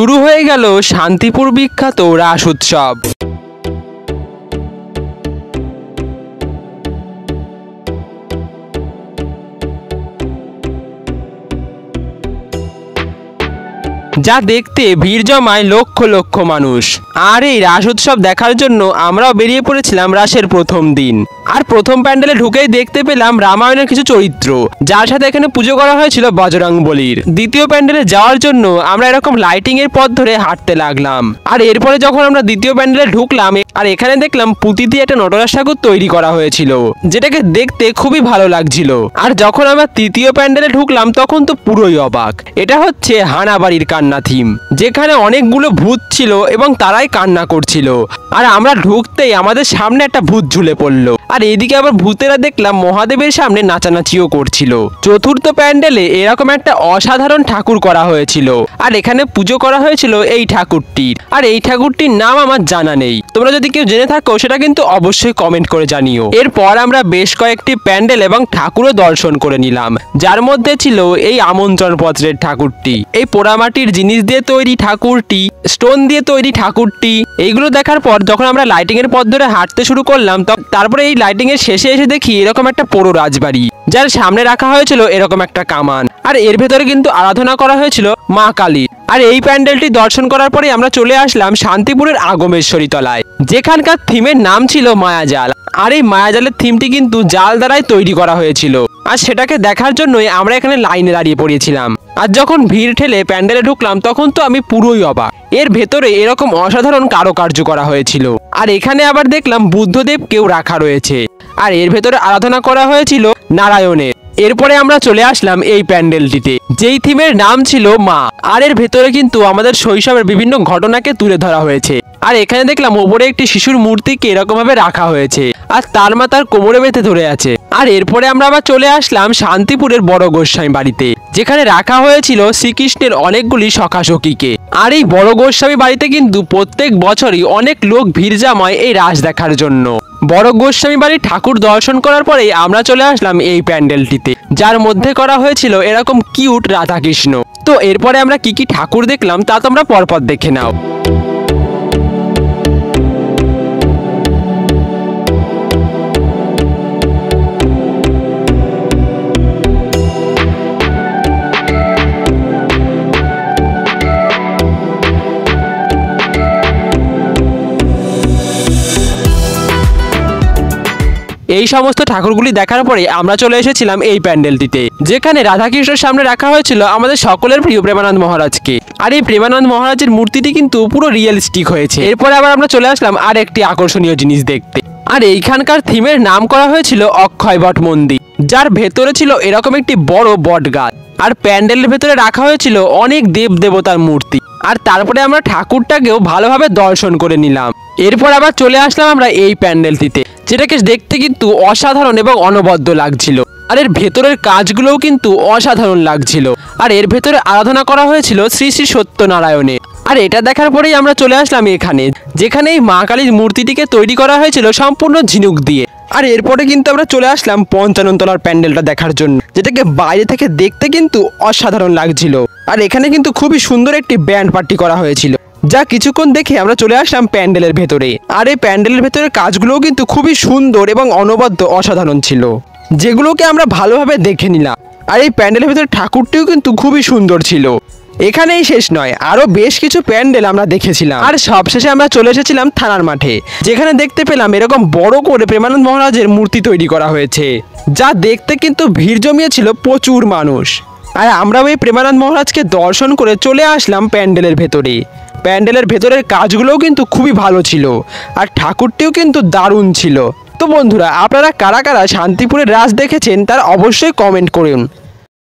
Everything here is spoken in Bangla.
শুরু হয়ে গেল শান্তিপুর বিখ্যাত রাস উৎসব। যা দেখতে ভিড় জমায় লক্ষ লক্ষ মানুষ। আর এই রাস উৎসব দেখার জন্য আমরাও বেরিয়ে পড়েছিলাম রাসের প্রথম দিন। আর প্রথম প্যান্ডেলে ঢুকেই দেখতে পেলাম রামায়ণের কিছু চরিত্র, যার সাথে এখানে পুজো করা হয়েছিল বজরংবলীর। দ্বিতীয় প্যান্ডেলে যাওয়ার জন্য আমরা এরকম লাইটিং এর পথ ধরে হাঁটতে লাগলাম। আর এরপরে যখন আমরা দ্বিতীয় প্যান্ডেলে ঢুকলাম, আর এখানে দেখলাম পুঁতি দিয়ে একটা নটরাজ ঠাকুর তৈরি করা হয়েছিল, যেটাকে দেখতে খুবই ভালো লাগছিল। আর যখন আমরা তৃতীয় প্যান্ডেলে ঢুকলাম তখন তো পুরোই অবাক। এটা হচ্ছে হানাবাড়ির কান্না থিম, যেখানে অনেকগুলো ভূত ছিল এবং তারাই কান্না করছিল। আর আমরা ঢুকতেই আমাদের সামনে একটা ভূত ঝুলে পড়লো। আর এইদিকে আবার ভূতেরা দেখলাম মহাদেবের সামনে নাচানাচিও করছিল। চতুর্থ প্যান্ডেলে এরকম একটা অসাধারণ ঠাকুর করা হয়েছিল, আর এখানে পুজো করা হয়েছিল এই ঠাকুরটির। আর এই ঠাকুরটির নাম আমার জানা নেই, তোমরা যদি কেউ জেনে থাকো সেটা কিন্তু অবশ্যই কমেন্ট করে জানিও। এরপর আমরা বেশ কয়েকটি প্যান্ডেল এবং ঠাকুরও দর্শন করে নিলাম, যার মধ্যে ছিল এই আমন্ত্রণ পত্রের ঠাকুরটি, এই পোড়ামাটির জিনিস দিয়ে তৈরি ঠাকুরটি, স্টোন দিয়ে তৈরি ঠাকুরটি। এইগুলো দেখার পর যখন আমরা লাইটিং এর পথ ধরে হাঁটতে শুরু করলাম, তারপরে এই লাইটিং এর শেষে এসে দেখি এরকম একটা পোড়ো রাজবাড়ি, যার সামনে রাখা হয়েছিল এরকম একটা কামান। আর এর ভেতরে কিন্তু আরাধনা করা হয়েছিল মা কালী। আর এই প্যান্ডেলটি দর্শন করার পরে আমরা চলে আসলাম শান্তিপুরের আগমেশ্বরী তলায়, যেখানকার থিমের নাম ছিল মায়াজাল। আর এই মায়াজালের থিমটি কিন্তু জাল দ্বারাই তৈরি করা হয়েছিল, আর সেটাকে দেখার জন্যই আমরা এখানে লাইনে দাঁড়িয়ে পড়েছিলাম। আর যখন ভিড় ঠেলে প্যান্ডেলে ঢুকলাম তখন তো আমি পুরোই অবাক। এর ভেতরে এরকম অসাধারণ কারুকার্য করা হয়েছিল। আর এখানে আবার দেখলাম বুদ্ধদেবকেও রাখা রয়েছে, আর এর ভেতরে আরাধনা করা হয়েছিল নারায়ণের। এরপরে আমরা চলে আসলাম এই প্যান্ডেলটিতে, যেই থিমের নাম ছিল মা। আর এর ভেতরে কিন্তু আমাদের শৈশবের বিভিন্ন ঘটনাকে তুলে ধরা হয়েছে। আর এখানে দেখলাম ওপরে একটি শিশুর মূর্তিকে এরকম ভাবে রাখা হয়েছে, আর তার মা তার কোমরে বেঁধে ধরে আছে। আর এরপরে আমরা আবার চলে আসলাম শান্তিপুরের বড় গোস্বামী বাড়িতে, যেখানে রাখা হয়েছিল শ্রীকৃষ্ণের অনেকগুলি সখাসখীকে। আর এই বড় গোস্বামী বাড়িতে কিন্তু প্রত্যেক বছরই অনেক লোক ভিড় জমায় এই রাস দেখার জন্য। বড় গোস্বামী বাড়ির ঠাকুর দর্শন করার পরেই আমরা চলে আসলাম এই প্যান্ডেলটিতে, যার মধ্যে করা হয়েছিল এরকম কিউট রাধাকৃষ্ণ। তো এরপরে আমরা কি কি ঠাকুর দেখলাম তা তোমরা পরপর দেখে নাও। এই সমস্ত ঠাকুরগুলি দেখার পরে আমরা চলে এসেছিলাম এই প্যান্ডেলটিতে, যেখানে রাধাকৃষ্ণের সামনে রাখা হয়েছিল আমাদের সকলের প্রিয় প্রেমানন্দ মহারাজকে। আর এই প্রেমানন্দ মহারাজের মূর্তিটি কিন্তু পুরো রিয়েলিস্টিক হয়েছে। এরপরে আবার আমরা চলে আসলাম আর একটি আকর্ষণীয় জিনিস দেখতে। আর এইখানকার থিমের নাম করা হয়েছিল অক্ষয় বট মন্দির, যার ভেতরে ছিল এরকম একটি বড় বট গাছ। আর প্যান্ডেলের ভেতরে রাখা হয়েছিল অনেক দেব দেবতার মূর্তি। আর তারপরে আমরা ঠাকুরটাকেও ভালোভাবে দর্শন করে নিলাম। এরপর আবার চলে আসলাম আমরা এই প্যান্ডেলটিতে, যেটাকে দেখতে কিন্তু অসাধারণ এবং অনবদ্য লাগছিল। আর এর ভেতরের কাজগুলোও কিন্তু অসাধারণ লাগছিল। আর এর ভেতরে আরাধনা করা হয়েছিল শ্রী শ্রী সত্যনারায়ণের। আর এটা দেখার পরেই আমরা চলে আসলাম এখানে, যেখানে এই মা কালীর মূর্তিটিকে তৈরি করা হয়েছিল সম্পূর্ণ ঝিনুক দিয়ে। আর এরপরে কিন্তু আমরা চলে আসলাম পঞ্চানন তলার প্যান্ডেলটা দেখার জন্য, যেটাকে বাইরে থেকে দেখতে কিন্তু অসাধারণ লাগছিল। আর এখানে কিন্তু খুবই সুন্দর একটি ব্যান্ড পার্টি করা হয়েছিল, যা কিছুক্ষণ দেখে আমরা চলে আসলাম প্যান্ডেলের ভেতরে। আর এই প্যান্ডেলের ভেতরের কাজগুলোও কিন্তু খুবই সুন্দর এবং অনবদ্য অসাধারণ ছিল, যেগুলোকে আমরা ভালোভাবে দেখে নিলাম। আর এই প্যান্ডেলের ভেতরে ঠাকুরটিও কিন্তু খুবই সুন্দর ছিল। এখানেই শেষ নয়, আরো বেশ কিছু প্যান্ডেল আমরা দেখেছিলাম। আর সবশেষে আমরা চলে এসেছিলাম থানার মাঠে, যেখানে দেখতে পেলাম এরকম বড় করে প্রেমানন্দ মহারাজের মূর্তি তৈরি করা হয়েছে, যা দেখতে কিন্তু ভিড় জমিয়েছিল প্রচুর মানুষ। আর আমরাও এই প্রেমানন্দ মহারাজকে দর্শন করে চলে আসলাম প্যান্ডেলের ভেতরে। প্যান্ডেলের ভেতরের কাজগুলোও কিন্তু খুবই ভালো ছিল, আর ঠাকুরটিও কিন্তু দারুণ ছিল। তো বন্ধুরা, আপনারা কারা কারা শান্তিপুরের রাস দেখেছেন তার অবশ্যই কমেন্ট করুন।